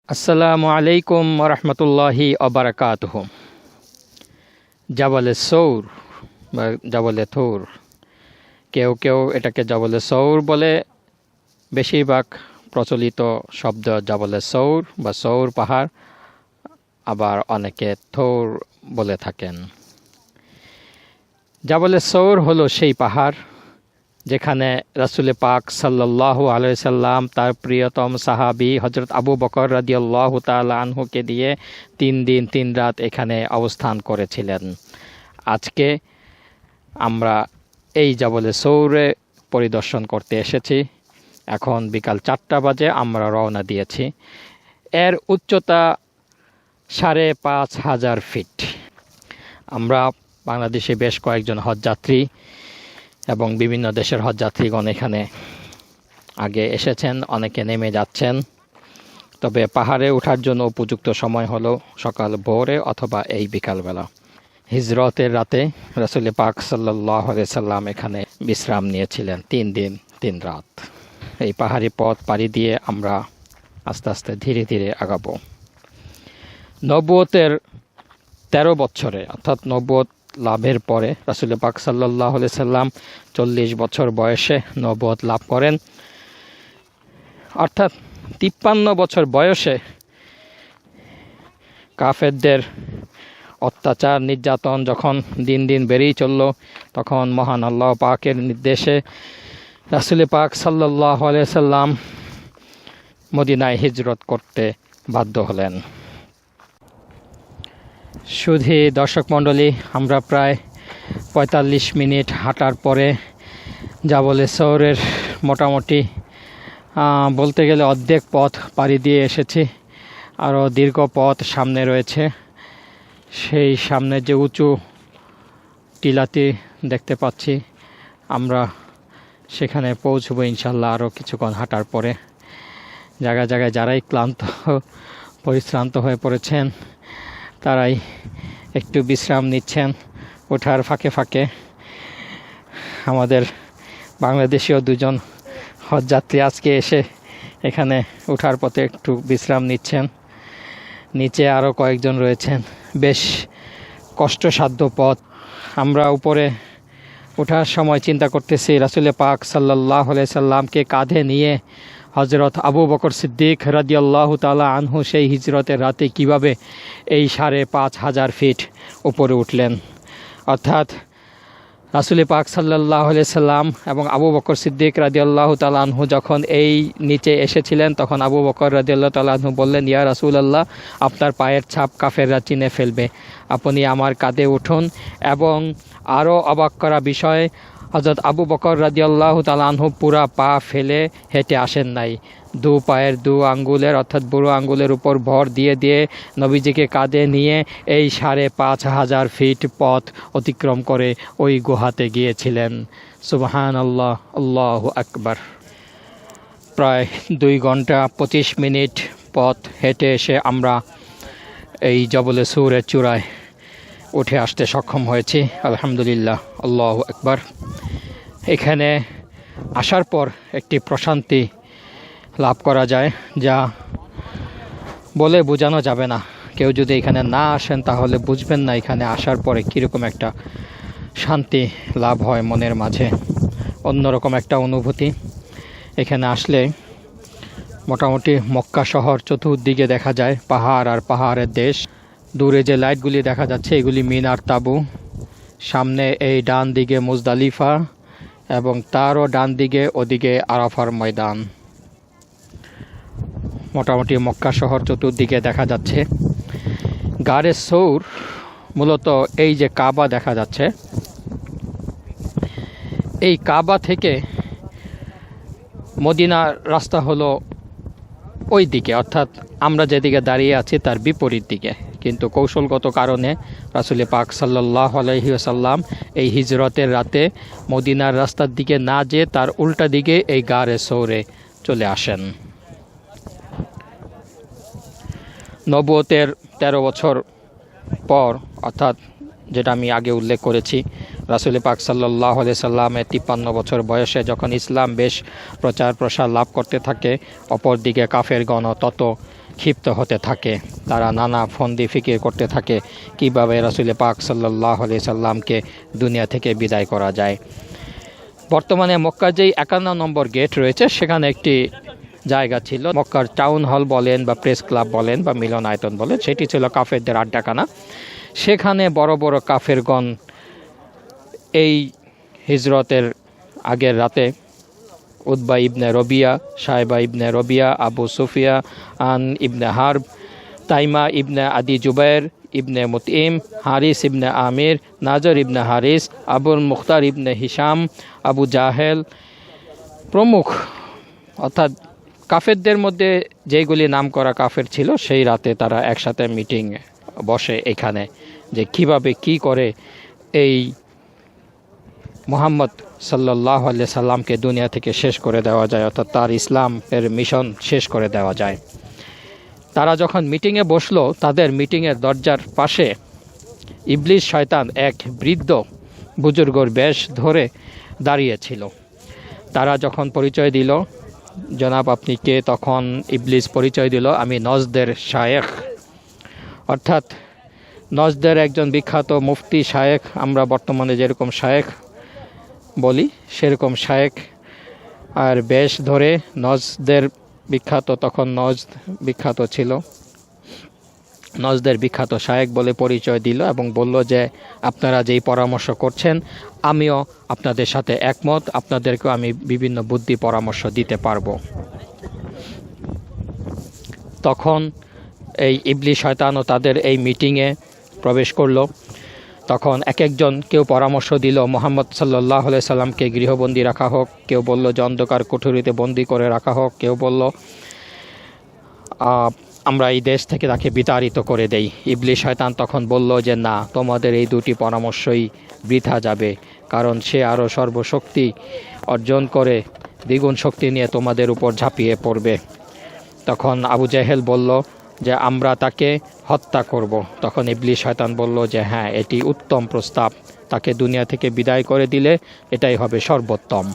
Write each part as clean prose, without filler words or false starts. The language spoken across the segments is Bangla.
আসসালামু আলাইকুম রহমতুল্লাহি অবরাকাতুহ। জাবালে সৌর বা জাবালে থৌর, কেউ কেউ এটাকে জাবালে সৌর বলে। বেশিরভাগ প্রচলিত শব্দ জাবালে সৌর বা সৌর পাহাড়, আবার অনেকে থৌর বলে থাকেন। জাবালে সৌর হলো সেই পাহাড় যেখানে রাসূল পাক সাল্লাল্লাহু আলাইহি সাল্লাম তার প্রিয়তম সাহাবী হযরত আবু বকর রাদিয়াল্লাহু তাআলা আনহুকে দিয়ে 3 দিন 3 রাত এখানে অবস্থান করেছিলেন। আজকে আমরা এই জাবালে সৌরে পরিদর্শন করতে এসেছি। এখন বিকাল 4টা বাজে, আমরা রওনা দিয়েছি। এর উচ্চতা 5,500 ফিট। আমরা বাংলাদেশে বেশ কয়েকজন হজযাত্রী এবং বিভিন্ন দেশের হজযাত্রীগণ এখানে আগে এসেছেন, অনেকে নেমে যাচ্ছেন। তবে পাহাড়ে ওঠার জন্য উপযুক্ত সময় হলো সকাল ভোরে অথবা এই বিকালবেলা। হিজরতের রাতে রাসূল পাক সাল্লাল্লাহু আলাইহি সাল্লাম এখানে বিশ্রাম নিয়েছিলেন 3 দিন 3 রাত। এই পাহাড়ি পথ পাড়ি দিয়ে আমরা আস্তে আস্তে ধীরে ধীরে আগাবো। নবুয়তের 13 বছরে, অর্থাৎ নবুয়ত লাভের পরে রাসূল পাক সাল্লাল্লাহু আলাইহি সাল্লাম 40 বছর বয়সে নবুয়ত লাভ করেন। অর্থাৎ 53 বছর বয়সে কাফেরদের অত্যাচার নির্যাতন যখন দিন দিন বেড়েই চলল, তখন মহান আল্লাহ পাকের নির্দেশে রাসূল পাক সাল্লাল্লাহু আলাইহি সাল্লাম মদিনায় হিজরত করতে বাধ্য হলেন। শুধু দর্শক মণ্ডলী, আমরা প্রায় 45 মিনিট হাঁটার পরে জাবালে সৌরের মোটামুটি বলতে গেলে অর্ধেক পথ পাড়ি দিয়ে এসেছি। আরও দীর্ঘ পথ সামনে রয়েছে। সেই সামনে যে উঁচু টিলাটি দেখতে পাচ্ছি, আমরা সেখানে পৌঁছবো ইনশাল্লাহ আরও কিছুক্ষণ হাঁটার পরে। জায়গায় জায়গায় যারাই ক্লান্ত পরিশ্রান্ত হয়ে পড়েছেন তারাই একটু বিশ্রাম নিচ্ছেন। ওঠার ফাঁকে ফাঁকে আমাদের বাংলাদেশীয় 2জন হজযাত্রী আজকে এসে এখানে ওঠার পথে একটু বিশ্রাম নিচ্ছেন। নিচে আরও কয়েকজন রয়েছেন। বেশ কষ্টসাধ্য পথ। আমরা উপরে ওঠার সময় চিন্তা করতেছি রাসূল পাক সাল্লাল্লাহু আলাইহি সাল্লামকে কাঁধে নিয়ে হযরত আবু বকর সিদ্দিক রাদিয়াল্লাহু তাআলা আনহু সেই হিজরতের রাতে কিভাবে এই 5,500 ফিট উপরে উঠলেন। অর্থাৎ রাসূল পাক সাল্লাল্লাহু আলাইহি সাল্লাম এবং আবু বকর সিদ্দিক রাদিয়াল্লাহু তাআলা আনহু যখন এই নিচে এসেছিলেন, তখন আবু বকর রাদিয়াল্লাহু তাআলা আনহু বললেন, ইয়া রাসূলুল্লাহ, আপনার পায়ের ছাপ কাফেররা চিনে ফেলবে, আপনি আমার কাঁধে উঠুন। এবং আরও অবাক করা বিষয়, হযরত আবু বকর রাদিয়াল্লাহু তাআলা আনহু পুরা পা ফেলে হেঁটে আসেন নাই। 2 পায়ের 2 আঙ্গুলের অর্থাৎ বুড়ো আঙ্গুলের উপর ভর দিয়ে দিয়ে নবীজিকে কাঁধে নিয়ে এই 5,500 ফিট পথ অতিক্রম করে ওই গুহাতে গিয়েছিলেন। সুবহানাল্লাহ, আল্লাহু আকবার। প্রায় 2 ঘন্টা 25 মিনিট পথ হেঁটে এসে আমরা এই জাবালে সৌরের চূড়ায় উঠে আসতে সক্ষম হয়েছি। আলহামদুলিল্লাহ, আল্লাহু আকবার। এখানে আসার পর একটি প্রশান্তি লাভ করা যায়, যা বলে বোঝানো যাবে না। কেউ যদি এখানে না আসেন তাহলে বুঝবেন না এখানে আসার পরে কীরকম একটা শান্তি লাভ হয় মনের মাঝে, অন্যরকম একটা অনুভূতি। এখানে আসলে মোটামুটি মক্কা শহর চতুর্দিকে দেখা যায়, পাহাড় আর পাহাড়ের দেশ। দূরে যে লাইটগুলি দেখা যাচ্ছে এগুলি মিনার তাঁবু। সামনে এই ডান দিকে মুজদালিফা এবং তারও ডান দিকে ওদিকে আরাফার ময়দান। মোটামুটি মক্কা শহর চতুর্দিকে দেখা যাচ্ছে। গারে সৌর মূলত এই যে কাবা দেখা যাচ্ছে, এই কাবা থেকে মদিনার রাস্তা হলো ওই দিকে, অর্থাৎ আমরা যেদিকে দাঁড়িয়ে আছি তার বিপরীত দিকে। কিন্তু কৌশলগত কারণে রাসূল পাক সাল্লাল্লাহু আলাইহি ওয়াসাল্লাম এই হিজরতের রাতে মদিনার রাস্তার দিকে না যেয়ে তার উল্টা দিকে এই গারে সৌরে চলে আসেন। নবুয়তের 13 বছর পর, অর্থাৎ যেটা আমি আগে উল্লেখ করেছি, রাসূল পাক সাল্লাল্লাহু আলাইহি সাল্লামের 53 বছর বয়সে যখন ইসলাম বেশ প্রচার প্রসার লাভ করতে থাকে, অপরদিকে কাফেরগণ তত ক্ষিপ্ত হতে থাকে। তারা নানা ফন্দি ফিকির করতে থাকে কিভাবে রাসূল পাক সাল্লাল্লাহু আলাইহি সাল্লামকে দুনিয়া থেকে বিদায় করা যায়। বর্তমানে মক্কার যেই 51 নম্বর গেট রয়েছে সেখানে একটি জায়গা ছিল, মক্কার টাউন হল বলেন বা প্রেস ক্লাব বলেন বা মিলনায়তন বলেন, সেটি ছিল কাফেরদের আড্ডাখানা। সেখানে বড় বড় কাফেরগণ এই হিজরতের আগের রাতে উতবা ইবনে রবিয়া, সাইবা ইবনে রবিয়া, আবু সুফিয়ান ইবনে হারব, তাইমা ইবনে আদি জুবাইর ইবনে মুতইম, হারিস ইবনে আমির, নাজর ইবনে হারিস, আবুল মুখতার ইবনে হিসাম, আবু জাহেল প্রমুখ, অর্থাৎ কাফেরদের মধ্যে যেইগুলি নাম করা কাফের ছিল, সেই রাতে তারা একসাথে মিটিং বসে এখানে, যে কিভাবে কি করে এই মুহাম্মদ সাল্লাল্লাহু আলাইহি সাল্লামকে দুনিয়া থেকে শেষ করে দেওয়া যায়, অর্থাৎ তার ইসলামের মিশন শেষ করে দেওয়া যায়। তারা যখন মিটিংয়ে বসলো, তাদের মিটিংয়ের দরজার পাশে ইবলিস শয়তান এক বৃদ্ধ বুজুর্গর বেশ ধরে দাঁড়িয়েছিল। তারা যখন পরিচয় দিল, জনাব আপনি কে, তখন ইবলিস পরিচয় দিল, আমি নজদের শায়েখ, অর্থাৎ নজদের একজন বিখ্যাত মুফতি শায়েখ, আমরা বর্তমানে যেরকম শায়েখ বলি সেরকম শায়েখ। আর বেশ ধরে নজদের বিখ্যাত, তখন নজদ বিখ্যাত ছিল, নজদের বিখ্যাত শায়েখ বলে পরিচয় দিল এবং বলল যে আপনারা যেই পরামর্শ করছেন আমিও আপনাদের সাথে একমত, আপনাদেরকেও আমি বিভিন্ন বুদ্ধি পরামর্শ দিতে পারবো। তখন এই ইবলিস শয়তানও তাদের এই মিটিংয়ে প্রবেশ করলো। তখন এক একজন, কেউ পরামর্শ দিল মুহাম্মদ সাল্লাল্লাহু আলাইহি সাল্লামকে গৃহবন্দী রাখা হোক, কেউ বলল যে অন্ধকার কুঠুরিতে বন্দি করে রাখা হোক, কেউ বলল আমরা এই দেশ থেকে তাকে বিতাড়িত করে দেই। ইবলিস শয়তান তখন বলল যে না, তোমাদের এই দুটি পরামর্শই বৃথা যাবে, কারণ সে আরও সর্বশক্তি অর্জন করে দ্বিগুণ শক্তি নিয়ে তোমাদের উপর ঝাঁপিয়ে পড়বে। তখন আবু জেহেল বলল যে আমরা তাকে হত্যা করব। তখন ইবলিস শয়তান বলল যে হ্যাঁ, এটি উত্তম প্রস্তাব, তাকে দুনিয়া থেকে বিদায় করে দিলে এটাই হবে সর্বোত্তম।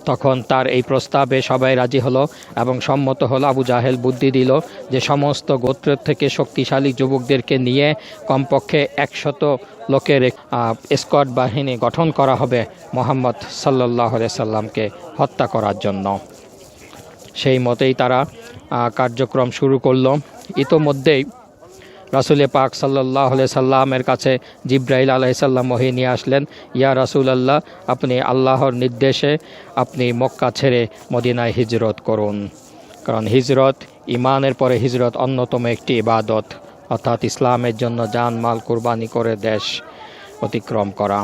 তখন তার এই প্রস্তাবে সবাই রাজি হলো এবং সম্মত হলো। আবু জাহেল বুদ্ধি দিল যে সমস্ত গোত্রের থেকে শক্তিশালী যুবকদেরকে নিয়ে কমপক্ষে 100 লোকের স্কোয়াড বাহিনী গঠন করা হবে মুহাম্মদ সাল্লাল্লাহু আলাইহি সাল্লামকে হত্যা করার জন্য। সেই মতেই তারা কার্যক্রম শুরু করলো। ইতোমধ্যেই রাসূল পাক সাল্লাল্লাহু আলাইহি সাল্লামের কাছে জিবরাইল আলাইহিস সালাম ওহী নিয়ে আসলেন, ইয়া রাসূলুল্লাহ, আপনি আল্লাহর নির্দেশে আপনি মক্কা ছেড়ে মদিনায় হিজরত করুন, কারণ হিজরত, ইমানের পরে হিজরত অন্যতম একটি ইবাদত, অর্থাৎ ইসলামের জন্য জান মাল কুরবানি করে দেশ অতিক্রম করা।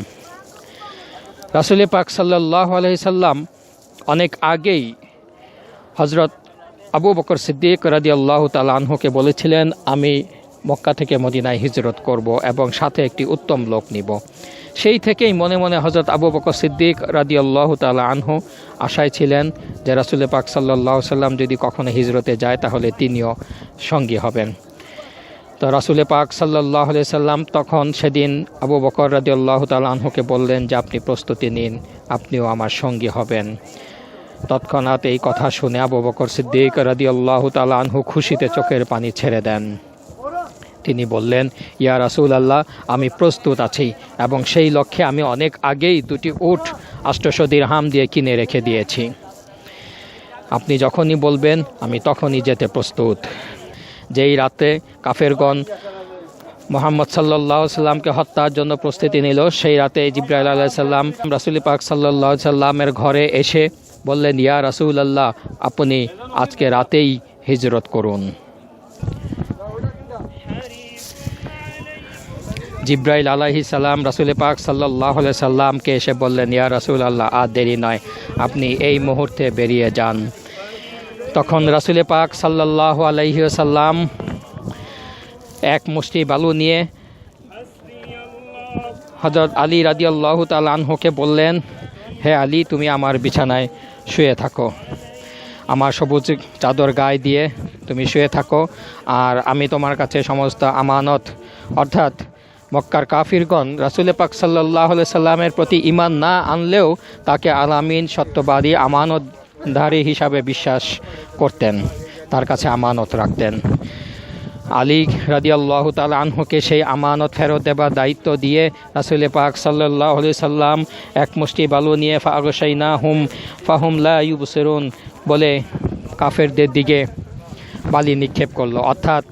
রাসূল পাক সাল্লাল্লাহু আলাইহি সাল্লাম অনেক আগেই হযরত আবু বকর সিদ্দিক রাদিয়াল্লাহু তাআলা আনহুকে বলেছিলেন আমি মক্কা থেকে মদিনায় হিজরত করব এবং সাথে একটি উত্তম লোক নিব। সেই থেকেই মনে মনে হযরত আবু বকর সিদ্দিক রাদিয়াল্লাহু তাআলা আনহু আশায় ছিলেন যে রাসূল পাক সাল্লাল্লাহু আলাইহি সাল্লাম যদি কখনো হিজরতে যায় তাহলে তিনিও সঙ্গী হবেন। তো রাসূল পাক সাল্লাল্লাহু আলাইহি সাল্লাম তখন সেদিন আবু বকর রাদিয়াল্লাহু তাআলা আনহুকে বললেন যে আপনি প্রস্তুতি নিন, আপনিও আমার সঙ্গী হবেন। তৎক্ষণাৎ এই কথা শুনে আবু বকর সিদ্দিক রাদিয়াল্লাহু তাআলা আনহু খুশিতে চোখের পানি ছেড়ে দেন। তিনি বললেন, ইয়া রাসূলুল্লাহ, আমি প্রস্তুত আছি এবং সেই লক্ষ্যে আমি অনেক আগেই 2টি উট 800 দিরহাম দিয়ে কিনে রেখে দিয়েছি। আপনি যখনই বলবেন আমি তখনই যেতে প্রস্তুত। যেই রাতে কাফেরগণ মুহাম্মদ সাল্লাল্লাহু আলাইহি সাল্লামকে হত্যার জন্য প্রস্তুতি নিল, সেই রাতে জিবরাইল আলাইহিস সালাম রাসূল পাক সাল্লাল্লাহু আলাইহি সাল্লামের ঘরে এসে বললেন, ইয়া রাসূলুল্লাহ, আপনি আজকে রাতেই হিজরত করুন। জিবরাইল আলাইহিস সালাম রাসূল পাক সাল্লাল্লাহু আলাইহি সাল্লামকে এসে বললেন, ইয়া রাসূলুল্লাহ, আর দেরি নয়, আপনি এই মুহূর্তে বেরিয়ে যান। তখন রাসূল পাক সাল্লাল্লাহু আলাইহি সাল্লাম এক মুষ্টি বালু নিয়ে হযরত আলী রাদিয়াল্লাহু তাআলা আনহুকে বললেন, হে আলী, তুমি আমার বিছানায় শুয়ে থাকো, আমার সবুজ চাদর গায়ে দিয়ে তুমি শুয়ে থাকো, আর আমি তোমার কাছে সমস্ত আমানত, অর্থাৎ মক্কার কাফিরগণ রাসূল পাক সাল্লাল্লাহু আলাইহি সাল্লামের প্রতি ঈমান না আনলেও তাকে আলামিন, সত্যবাদী, আমানতধারী হিসাবে বিশ্বাস করতেন। তার কাছে আমানত রাখতেন। আলী রাদিয়াল্লাহু তাআলা আনহুকে সেই আমানত ফেরত দেবার দায়িত্ব দিয়ে রাসূল পাক সাল্লাল্লাহু আলাইহি সাল্লাম এক মুষ্টি বালু নিয়ে ফাগশাইনাহুম ফাহুম লা ইউবসিরুন বলে কাফেরদের দিকে বালি নিক্ষেপ করলো। অর্থাৎ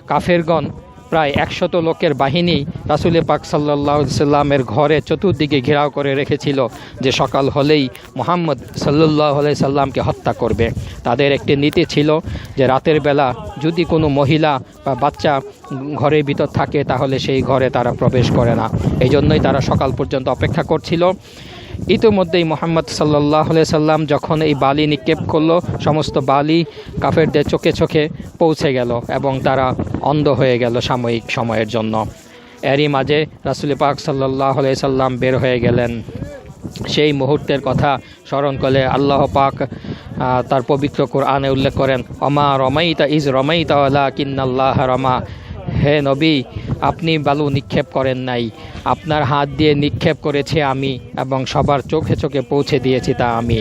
কাফেরগণ প্রায় 100 লোকের বাহিনী রাসূল পাক সাল্লাল্লাহু আলাইহি সাল্লামের ঘরে চতুর্দিকে ঘেরাও করে রেখেছিল যে সকাল হলেই মুহাম্মদ সাল্লাল্লাহু আলাইহি সাল্লামকে হত্যা করবে। তাদের একটি নীতি ছিল যে রাতের বেলা যদি কোনো মহিলা বা বাচ্চা ঘরের ভিতর থাকে তাহলে সেই ঘরে তারা প্রবেশ করে না। এই জন্যই তারা সকাল পর্যন্ত অপেক্ষা করছিল। ইতিমধ্যেই মুহাম্মদ সাল্লাল্লাহু আলাইহি সাল্লাম যখন এই বালি নিক্ষেপ করলো, সমস্ত বালি কাফেরদের চোখে চোখে পৌঁছে গেল এবং তারা অন্ধ হয়ে গেল সাময়িক সময়ের জন্য। এরই মাঝে রাসূল পাক সাল্লাল্লাহু আলাইহি সাল্লাম বের হয়ে গেলেন। সেই মুহূর্তের কথা স্মরণ করে আল্লাহ পাক তার পবিত্র কোরআনে উল্লেখ করেন, অমা রমাইতা ইজ রমাইতা ওয়ালাকিন্নাল্লাহ রামা। হে নবী, আপনি বালু নিক্ষেপ করেন নাই, আপনার হাত দিয়ে নিক্ষেপ করেছে আমি এবং সবার চোখে চোখে পৌঁছে দিয়েছি তা আমি।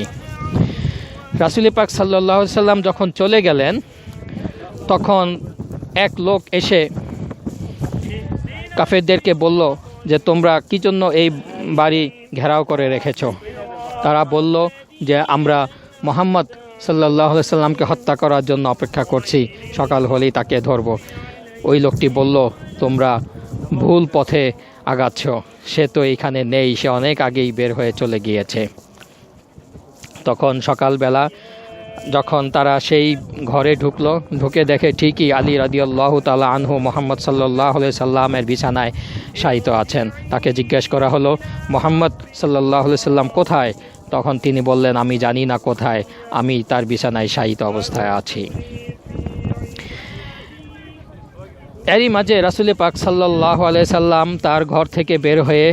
রাসূল পাক সাল্লাল্লাহু আলাইহি সাল্লাম যখন চলে গেলেন তখন এক লোক এসে কাফেরদেরকে বলল যে তোমরা কী জন্য এই বাড়ি ঘেরাও করে রেখেছ? তারা বলল যে আমরা মুহাম্মদ সাল্লাল্লাহু আলাইহি সাল্লামকে হত্যা করার জন্য অপেক্ষা করছি, সকাল হলেই তাকে ধরব। ওই লোকটি বলল তোমরা ভুল পথে আগাচ্ছ, সে তো এখানে নেই, সে অনেক আগেই বের হয়ে চলে গিয়েছে। তখন সকালবেলা যখন তারা সেই ঘরে ঢুকলো, ঢুকে দেখে ঠিকই আলী রাদিয়াল্লাহু তাআলা আনহু মুহাম্মদ সাল্লাল্লাহু আলাইহি সাল্লামের বিছানায় শায়িত আছেন। তাকে জিজ্ঞেস করা হলো, মুহাম্মদ সাল্লাল্লাহু আলাইহি সাল্লাম কোথায়? তখন তিনি বললেন, আমি জানি না কোথায়, আমি তার বিছানায় শায়িত অবস্থায় আছি। এরই মাঝে রাসূল পাক সাল্লাল্লাহু আলাইহি সাল্লাম তার ঘর থেকে বের হয়ে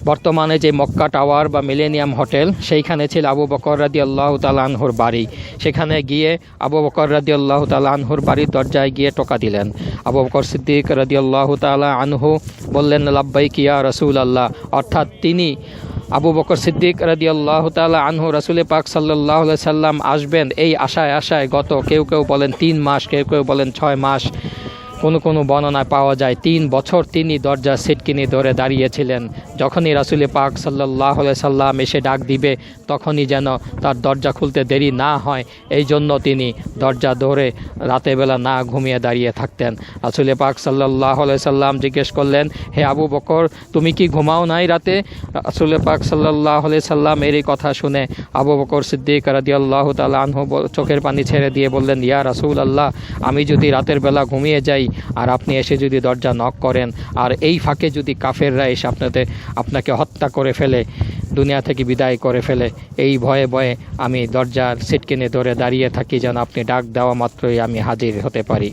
বর্তমানে যে মক্কা টাওয়ার বা মিলেনিয়াম হোটেল, সেইখানে ছিল আবু বকর রাদিয়াল্লাহু তাআলা আনহুর বাড়ি। সেখানে গিয়ে আবু বকর রাদিয়াল্লাহু তাআলা আনহুর বাড়ির দরজায় গিয়ে টোকা দিলেন। আবু বকর সিদ্দিক রাদিয়াল্লাহু তাআলা আনহু বললেন, লাব্বাইক ইয়া রাসূলুল্লাহ। অর্থাৎ তিনি আবু বকর সিদ্দিক রাদিয়াল্লাহু তাআলা আনহু রাসূল পাক সাল্লাল্লাহু আলাইহি সাল্লাম আসবেন এই আশায় গত কেউ বলেন 3 মাস, কেউ বলেন 6 মাস, কোনো বর্ণনায় পাওয়া যায় 3 বছর তিনি দরজা সিটকিনি ধরে দাঁড়িয়েছিলেন। যখনই রাসূল পাক সাল্লাল্লাহু আলাইহি সাল্লাম এসে ডাক দিবে তখনই যেন তার দরজা খুলতে দেরি না হয়, এই জন্য তিনি দরজা ধরে রাতেরবেলা না ঘুমিয়ে দাঁড়িয়ে থাকতেন। রাসূল পাক সাল্লাল্লাহু আলাইহি সাল্লাম জিজ্ঞেস করলেন, হে আবু বকর, তুমি কি ঘুমাও নাই রাতে? রাসূল পাক সাল্লাল্লাহু আলাইহি সাল্লাম এর কথা শুনে আবু বকর সিদ্দিক রাদিয়াল্লাহু তাআলা আনহু চোখের পানি ছেড়ে দিয়ে বললেন, ইয়া রাসূলুল্লাহ, আমি যদি রাতের বেলা ঘুমিয়ে যাই আর আপনি এসে যদি দরজা নক করেন আর এই ফাঁকে যদি কাফেররা এসে আপনাকে হত্যা করে ফেলে, দুনিয়া থেকে বিদায় করে ফেলে, এই ভয়ে আমি দরজার সিটকিনে ধরে দাঁড়িয়ে থাকি যেন আপনি ডাক দেওয়া মাত্রই আমি হাজির হতে পারি।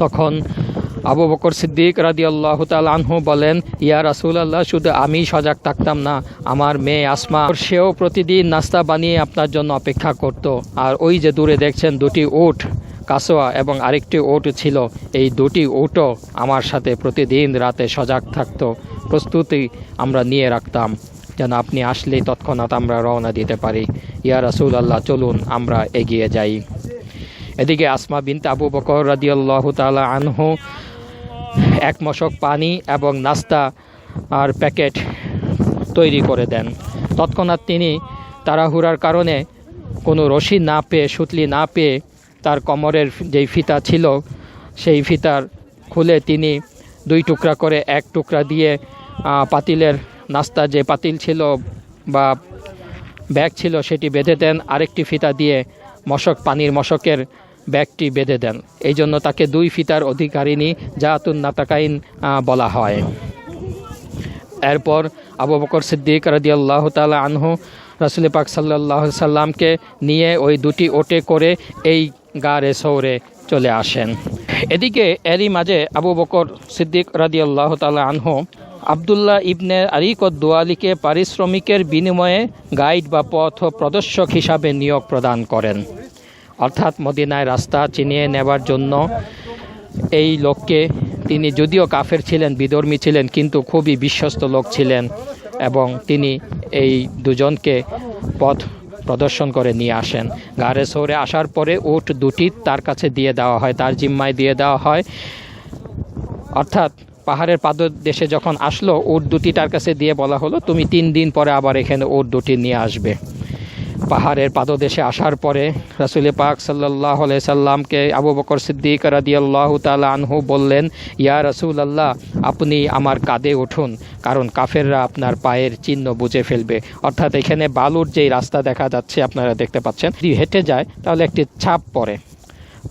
তখন আবু বকর সিদ্দিক রাদিয়াল্লাহু তাআলা আনহু বলেন, ইয়া রাসূলুল্লাহ, শুধু আমি সজাগ থাকতাম না, আমার মেয়ে আসমা, সেও প্রতিদিন নাস্তা বানিয়ে আপনার জন্য অপেক্ষা করত। আর ওই যে দূরে দেখছেন 2টি উট, কাসোয়া এবং আরেকটি উট ছিল, এই 2টি উটও আমার সাথে প্রতিদিন রাতে সজাগ থাকতো, প্রস্তুতি আমরা নিয়ে রাখতাম যেন আপনি আসলেই তৎক্ষণাৎ আমরা রওনা দিতে পারি। ইয়া রাসূলুল্লাহ, চলুন আমরা এগিয়ে যাই। এদিকে আসমা বিনতে আবু বকর রাদিয়াল্লাহু তাআলা আনহু 1 মশক পানি এবং নাস্তা আর প্যাকেট তৈরি করে দেন। তৎক্ষণাৎ তিনি তাড়াহুড়ার কারণে কোনো রশি না পেয়ে, সুতলি না পেয়ে, তার কোমরের যেই ফিতা ছিল সেই ফিতার খুলে তিনি 2 টুকরা করে 1 টুকরা দিয়ে পাতিলের নাস্তা যে পাতিল ছিল বা ব্যাগ ছিল সেটি বেঁধে দেন, আরেকটি ফিতা দিয়ে পানির মশকের ব্যাগটি বেঁধে দেন। এই জন্য তাকে 2 ফিতার অধিকারিণী জাতুন নাতাকাইন বলা হয়। এরপর আবু বকর সিদ্দিক রাদিয়াল্লাহু তাআলা আনহু রাসূল পাক সাল্লাল্লাহু আলাইহি সাল্লামকে নিয়ে ওই 2টি ওটে করে এই গারে সৌরে চলে আসেন। এদিকে এরই মাঝে আবু বকর সিদ্দিক রাদিয়াল্লাহু তাআলা আনহু আব্দুল্লাহ ইবনে আরিক দোয়ালিকে পারিশ্রমিকের বিনিময়ে গাইড বা পথ প্রদর্শক হিসাবে নিয়োগ প্রদান করেন। অর্থাৎ মদিনায় রাস্তা চিনিয়ে নেবার জন্য এই লোককে, তিনি যদিও কাফের ছিলেন, বিধর্মী ছিলেন, কিন্তু খুবই বিশ্বস্ত লোক ছিলেন এবং তিনি এই দুজনকে পথ প্রদর্শন করে নিয়ে আসেন। গারে সৌরে আসার পরে উট দুটি তার কাছে দিয়ে দেওয়া হয়, তার জিম্মায় দিয়ে দেওয়া হয়। অর্থাৎ পাহাড়ের পাদদেশে যখন আসলো, উট দুটি তার কাছে দিয়ে বলা হলো, তুমি 3 দিন পরে আবার এখানে উট দুটি নিয়ে আসবে। পাহাড়ের পাদদেশে আসার পরে রাসূল পাক সাল্লাল্লাহু আলাইহি সাল্লামকে আবু বকর সিদ্দিক রাদিয়াল্লাহু তাআলা আনহু বললেন, ইয়া রাসূলুল্লাহ, আপনি আমার কাঁধে উঠুন, কারণ কাফেররা আপনার পায়ের চিহ্ন বুঝে ফেলবে। অর্থাৎ এখানে বালুর যেই রাস্তা দেখা যাচ্ছে, আপনারা দেখতে পাচ্ছেন, যদি হেঁটে যায় তাহলে একটি ছাপ পড়ে,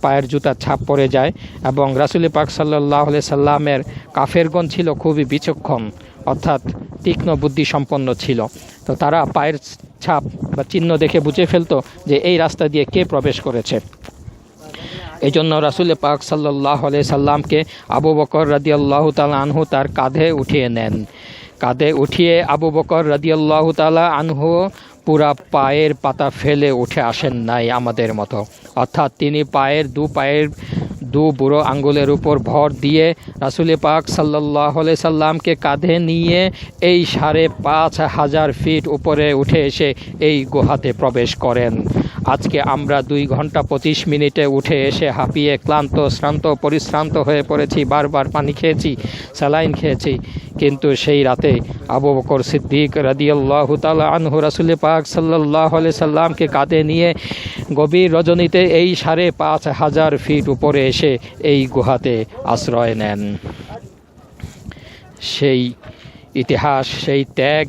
পায়ের জুতার ছাপ পড়ে যায়। এবং রাসূল পাক সাল্লাল্লাহু আলাইহি সাল্লামের কাফেরগণ ছিল খুবই বিচক্ষণ, অর্থাৎ তীক্ষ্ণ বুদ্ধি সম্পন্ন ছিল। তো তারা পায়ের ছাপ বা চিহ্ন দেখে বুঝে ফেলতো যে এই রাস্তা দিয়ে কে প্রবেশ করেছে। এই জন্য রাসূল পাক সাল্লাল্লাহু আলাইহি সাল্লামকে আবু বকর রাদিয়াল্লাহু তাআলা আনহু তার কাঁধে উঠিয়ে নেন। কাঁধে উঠিয়ে আবু বকর রাদিয়াল্লাহু তাআলা আনহু পুরা পায়ের পাতা ফেলে উঠে আসেন নাই আমাদের মতো, অর্থাৎ তিনি পায়ের দু বুড়ো আঙ্গুলের উপর ভর দিয়ে রাসূল পাক সাল্লাল্লাহু আলাইহি সাল্লামকে কাঁধে নিয়ে এই ৫,৫০০ ফিট উপরে উঠে এসে এই গুহাতে প্রবেশ করেন। আজকে আমরা 2 ঘন্টা 25 মিনিটে উঠে এসে হাঁপিয়ে ক্লান্ত শ্রান্ত পরিশ্রান্ত হয়ে পড়েছি, বারবার পানি খেয়েছি, স্যালাইন খেয়েছি, কিন্তু সেই রাতে আবু বকর সিদ্দিক রাদিয়াল্লাহু তাআলা আনহু রাসূল পাক সাল্লাল্লাহু আলাইহি সাল্লামকে কাঁধে নিয়ে গভীর রজনীতে এই ৫,৫০০ ফিট উপরে এসে এই গুহাতে আশ্রয় নেন। সেই ইতিহাস, সেই ত্যাগ,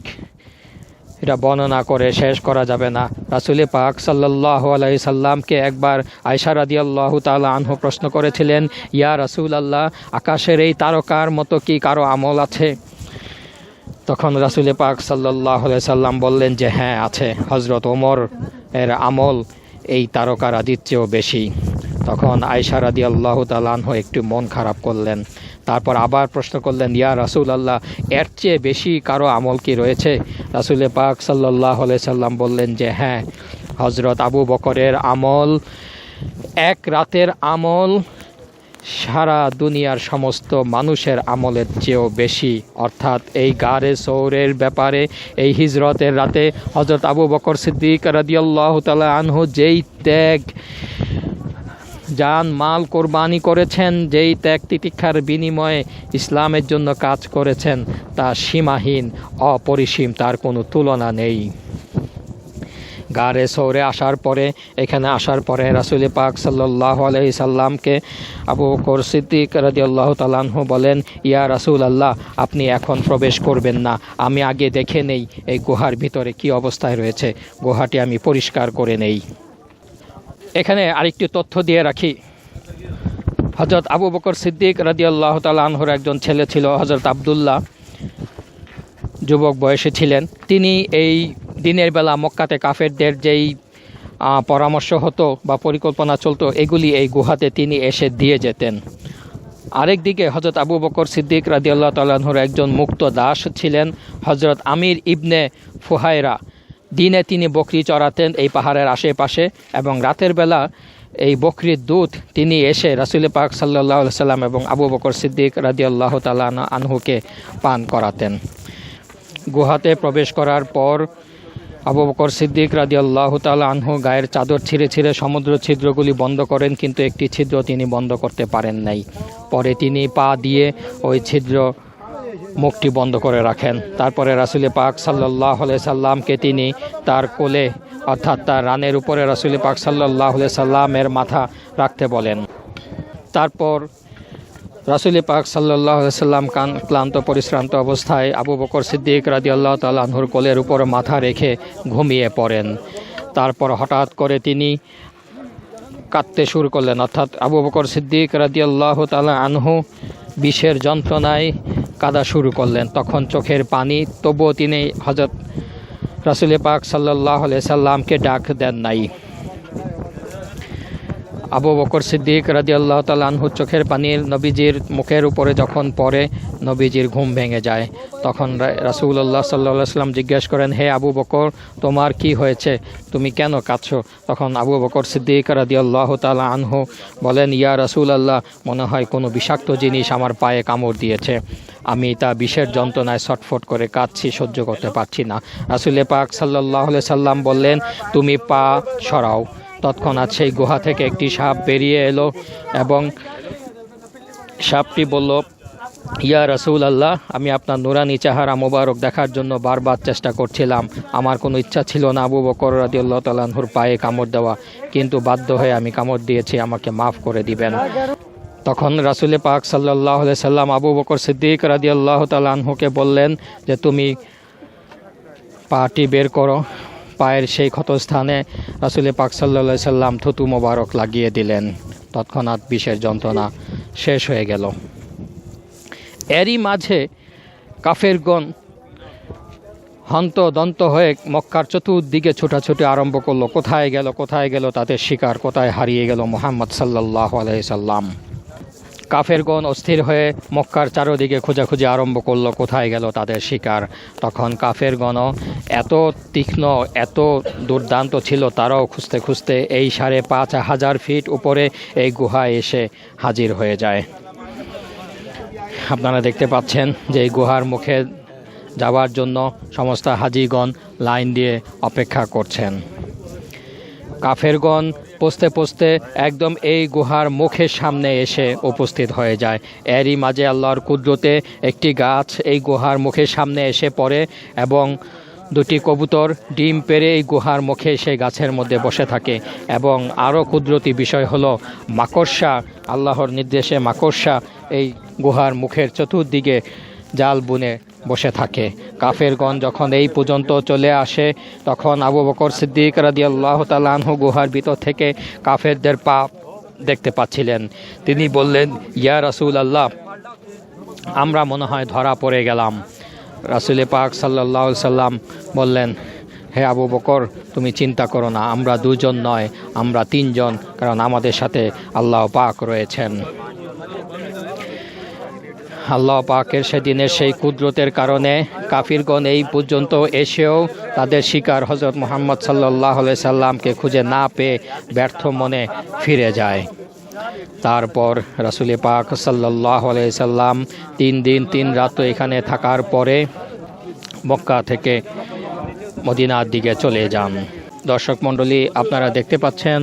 এটা বর্ণনা করে শেষ করা যাবে না। রাসূল পাক সাল্লাল্লাহু আলাইহি সাল্লামকে একবার আয়েশা রাদিয়াল্লাহু তাআলা আনহু প্রশ্ন করেছিলেন, ইয়া রাসূলুল্লাহ, আকাশের এই তারকার মতো কি কারো আমল আছে? তখন রাসূল পাক সাল্লাল্লাহু আলাইহি সাল্লাম বললেন যে হ্যাঁ আছে, হযরত ওমর এর আমল এই তারকার আদির চেয়েও বেশি। তখন আয়েশা রাদিয়াল্লাহু তাআলা আনহু একটু মন খারাপ করলেন। তারপর আবার প্রশ্ন করলেন, ইয়া রাসূলুল্লাহ, এর চেয়ে বেশি কারো আমল কি রয়েছে? রাসূল পাক সাল্লাল্লাহু আলাইহি সাল্লাম বললেন যে হ্যাঁ, হযরত আবু বকরের আমল, এক রাতের আমল সারা দুনিয়ার সমস্ত মানুষের আমলের চেয়েও বেশি। অর্থাৎ এই গারে সৌরের ব্যাপারে, এই হিজরতের রাতে হযরত আবু বকর সিদ্দিক রাদিয়াল্লাহু তাআলা আনহু যেই ত্যাগ, জান মাল কোরবানি করেছেন, যেই ত্যাগ তিতিক্ষার বিনিময়ে ইসলামের জন্য কাজ করেছেন, তা সীমাহীন, অপরিসীম, তার কোনো তুলনা নেই। গারে সৌরে আসার পরে, এখানে আসার পরে রাসূল পাক সাল্লাল্লাহু আলাইহি সাল্লামকে আবু বকর সিদ্দিক রাদিয়াল্লাহু তাআলা আনহু বলেন, ইয়া রাসূলুল্লাহ, আপনি এখন প্রবেশ করবেন না, আমি আগে দেখে নেই এই গুহার ভিতরে কি অবস্থায় রয়েছে, গুহাটি আমি পরিষ্কার করে নেই। এখানে আরেকটি তথ্য দিয়ে রাখি, হযরত আবু বকর সিদ্দিক রাদিয়াল্লাহু তাআলা আনহুর একজন ছেলে ছিল, হযরত আব্দুল্লাহ, যুবক বয়সে ছিলেন। তিনি এই দিনের বেলা মক্কাতে কাফেরদের যেই পরামর্শ হতো বা পরিকল্পনা চলতো, এগুলি এই গুহাতে তিনি এসে দিয়ে যেতেন। আরেকদিকে হযরত আবু বকর সিদ্দিক রাদিয়াল্লাহু তাআলা আনহুর একজন মুক্ত দাস ছিলেন, হযরত আমির ইবনে ফুহায়রা। দিনে তিনি বকরি চড়াতেন এই পাহাড়ের আশেপাশে, এবং রাতের বেলা এই বকরির দুধ তিনি এসে রাসূল পাক সাল্লাল্লাহু আলাইহি সাল্লাম এবং আবু বকর সিদ্দিক রাদিয়াল্লাহু তাআলা আনহুকে পান করাতেন। গুহাতে প্রবেশ করার পর আবু বকর সিদ্দিক রাদিয়াল্লাহু তাআলা আনহু গায়ের চাদর ছিঁড়ে ছিঁড়ে সমুদ্র ছিদ্রগুলি বন্ধ করেন, কিন্তু একটি ছিদ্র তিনি বন্ধ করতে পারেন নাই। পরে তিনি পা দিয়ে ওই ছিদ্র মুখটি বন্ধ করে রাখেন। তারপরে রাসূল পাক সাল্লাল্লাহু আলাইহি সাল্লামকে তিনি তার কোলে, অর্থাৎ তার রানের উপরে রাসূল পাক সাল্লাল্লাহু আলাইহি সাল্লামের মাথা রাখতে বলেন। তারপর রাসূল পাক সাল্লাল্লাহু আলাইহি সাল্লাম ক্লান্ত পরিশ্রান্ত অবস্থায় আবু বকর সিদ্দিক রাদিয়াল্লাহু তাআলা আনহুর কোলের উপর মাথা রেখে ঘুমিয়ে পড়েন। তারপর হঠাৎ করে তিনি কাঁদতে শুরু করলেন, অর্থাৎ আবু বকর সিদ্দিক রাদিয়াল্লাহু তাআলা আনহু বিষের যন্ত্রণায় কাঁদা শুরু করলেন। তখন চোখের পানি, তবুও তিনি হযরত রাসূল পাক সাল্লাল্লাহু আলাইহি সাল্লামকে ডাক দেন নাই। আবু বকর সিদ্দিক রাদিয়াল্লাহু তাআলা আনহু চোখের পানি নবীজির মুখের উপরে যখন পড়ে, নবীজির ঘুম ভেঙে যায়। তখন রাসূলুল্লাহ সাল্লাল্লাহু আলাইহি ওয়াসাল্লাম জিজ্ঞেস করেন, হে আবু বকর, তোমার কি হয়েছে, তুমি কেন কাঁদছো? তখন আবু বকর সিদ্দিক রাদিয়াল্লাহু তাআলা আনহু বলেন, ইয়া রাসূলুল্লাহ, মনে হয় কোনো বিষাক্ত জিনিস আমার পায়ে কামড় দিয়েছে। আমি তা বিষের যন্ত্রণায় ছটফট করে কাঁদছি, সহ্য করতে পারছি না। রাসূল পাক সাল্লাল্লাহু আলাইহি সাল্লাম বললেন, তুমি পা সরাও। তৎক্ষণাৎ সেই গুহা থেকে একটি সাপ বেরিয়ে এলো এবং সাপটি বলল, ইয়া রাসূলুল্লাহ, আমি আপনার নুরানি চেহারা মোবারক দেখার জন্য বারবার চেষ্টা করছিলাম। আমার কোনো ইচ্ছা ছিল না আবু বকর রাদিয়াল্লাহু তাআলা আনহুর পায়ে কামড় দেওয়া, কিন্তু বাধ্য হয়ে আমি কামড় দিয়েছি, আমাকে মাফ করে দিবেন। তখন রাসূল পাক সাল্লাল্লাহু আলাইহি সাল্লাম আবু বকর সিদ্দিক রাদিয়াল্লাহু তাআলা আনহুকে বললেন যে তুমি পাটি বের করো। পায়ের সেই ক্ষতস্থানে রাসূল পাক সাল্লাল্লাহু আলাইহি সাল্লাম থুতু মোবারক লাগিয়ে দিলেন। তৎক্ষণাৎ বিষের যন্ত্রণা শেষ হয়ে গেল। এরই মাঝে কাফেরগণ হন্তদন্ত হয়ে মক্কার চতুর্দিকে ছোটাছুটি আরম্ভ করলো। কোথায় গেল তাদের শিকার, কোথায় হারিয়ে গেল মুহাম্মদ সাল্লাল্লাহু আলাইহি সাল্লাম। কাফেরগণ অস্থির হয়ে মক্কার চারদিকে খোঁজাখুঁজি আরম্ভ করলো, কোথায় গেল তাদের শিকার। তখন কাফেরগণও এত তীক্ষ্ণ, এত দুর্দান্ত ছিল, তারাও খুঁজতে খুঁজতে এই ৫,৫০০ ফিট উপরে এই গুহায় এসে হাজির হয়ে যায়। আপনারা দেখতে পাচ্ছেন যে এই গুহার মুখে যাওয়ার জন্য সমস্ত হাজিগণ লাইন দিয়ে অপেক্ষা করছেন। কাফেরগণ পৌঁছতে একদম এই গুহার মুখের সামনে এসে উপস্থিত হয়ে যায়। এরই মাঝে আল্লাহর কুদরতে একটি গাছ এই গুহার মুখের সামনে এসে পড়ে এবং দুটি কবুতর ডিম পেড়ে এই গুহার মুখে সেই গাছের মধ্যে বসে থাকে। এবং আরও কুদরতি বিষয় হলো মাকড়সা, আল্লাহর নির্দেশে মাকড়সা এই গুহার মুখের চতুর্দিকে জাল বুনে বসে থাকে। কাফেরগণ যখন এই পর্যন্ত চলে আসে, তখন আবু বকর সিদ্দিক রাদিয়াল্লাহু তাআলা আনহু গুহার ভিতর থেকে কাফেরদের পা দেখতে পাচ্ছিলেন। তিনি বললেন, ইয়া রাসূলুল্লাহ, আমরা মনে হয় ধরা পড়ে গেলাম। রাসূল পাক সাল্লাল্লাহু আলাইহি সাল্লাম বললেন, হে আবু বকর, তুমি চিন্তা করো না, আমরা দুজন নয়, আমরা তিনজন, কারণ আমাদের সাথে আল্লাহ পাক রয়েছেন। আল্লাহ পাকের সেদিনের সেই কুদরতের কারণে কাফিরগণ এই পর্যন্ত এসেও তাদের শিকার হযরত মুহাম্মদ সাল্লাল্লাহু আলাইহি সাল্লামকে খুঁজে না পেয়ে ব্যর্থ মনে ফিরে যায়। তারপর রাসূল পাক সাল্লাল্লাহু আলাইহি সাল্লাম ৩ দিন ৩ রাত এখানে থাকার পরে মক্কা থেকে মদিনার দিকে চলে যান। দর্শক মণ্ডলী, আপনারা দেখতে পাচ্ছেন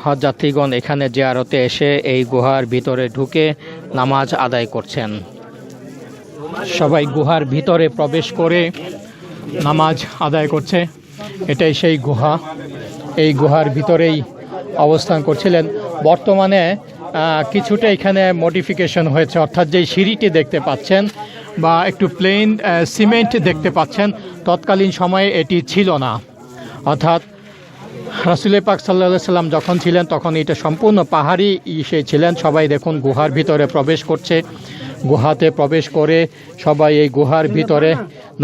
হজ যাত্রীগণ এখানে জিয়ারতে এসে এই গুহার ভিতরে ঢুকে নামাজ আদায় করছেন। সবাই গুহার ভিতরে প্রবেশ করে নামাজ আদায় করছে। এটাই সেই গুহা, এই গুহার ভিতরেই অবস্থান করছিলেন। বর্তমানে কিছুটা এখানে মডিফিকেশন হয়েছে, অর্থাৎ যেই সিঁড়িটি দেখতে পাচ্ছেন বা একটু প্লেন সিমেন্ট দেখতে পাচ্ছেন, তৎকালীন সময়ে এটি ছিল না। অর্থাৎ রাসূল পাক সাল্লাল্লাহু আলাইহি সাল্লাম যখন ছিলেন তখন এটা সম্পূর্ণ পাহাড়ি ছিলেন। সবাই দেখুন গুহার ভিতরে প্রবেশ করছে। গুহাতে প্রবেশ করে সবাই এই গুহার ভিতরে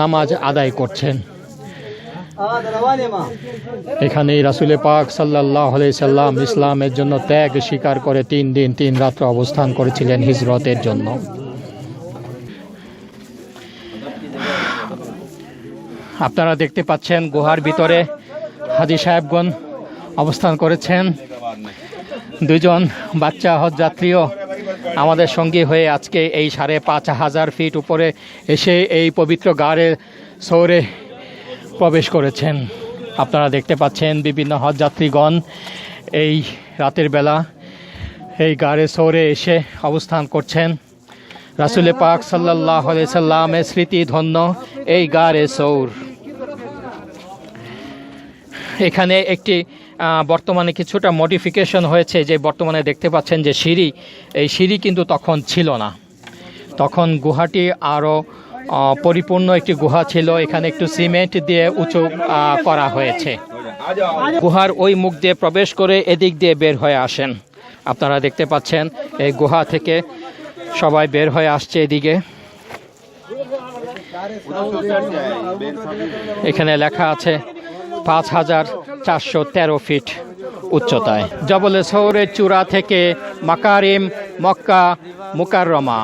নামাজ আদায় করছেন। এখানেই রাসূল পাক সাল্লাল্লাহু আলাইহি সাল্লাম ইসলামের জন্য ত্যাগ স্বীকার করে ৩ দিন ৩ রাত অবস্থান করেছিলেন হিজরতের জন্য। আপনারা দেখতে পাচ্ছেন গুহার ভিতরে হাজী সাহেবগণ অবস্থান করেছেন। দুজন বাচ্চা হজ যাত্রীও আমাদের সঙ্গী হয়ে আজকে এই ৫,৫০০ ফিট উপরে এসে এই পবিত্র গারে সৌরে প্রবেশ করেছেন। আপনারা দেখতে পাচ্ছেন বিভিন্ন হজ যাত্রীগণ এই রাতের বেলা এই গারে সৌরে এসে অবস্থান করছেন। রাসূল পাক সাল্লাল্লাহু আলাইহি সাল্লামের স্মৃতি ধন্য এই গারে সৌর। এখানে একটি বর্তমানে কিছুটা মডিফিকেশন হয়েছে, যে বর্তমানে দেখতে পাচ্ছেন যে সিঁড়ি, এই সিঁড়ি কিন্তু তখন ছিল না। তখন গুহাটি আরও পরিপূর্ণ একটি গুহা ছিল। এখানে একটু সিমেন্ট দিয়ে উঁচু করা হয়েছে। গুহার ওই মুখ দিয়ে প্রবেশ করে এদিক দিয়ে বের হয়ে আসেন। আপনারা দেখতে পাচ্ছেন এই গুহা থেকে সবাই বের হয়ে আসছে এদিকে। এখানে লেখা আছে ৫,৪১৩ ফিট উচ্চতায়। জবলে সৌরের চূড়া থেকে মাকারিম মক্কা মুকাররমা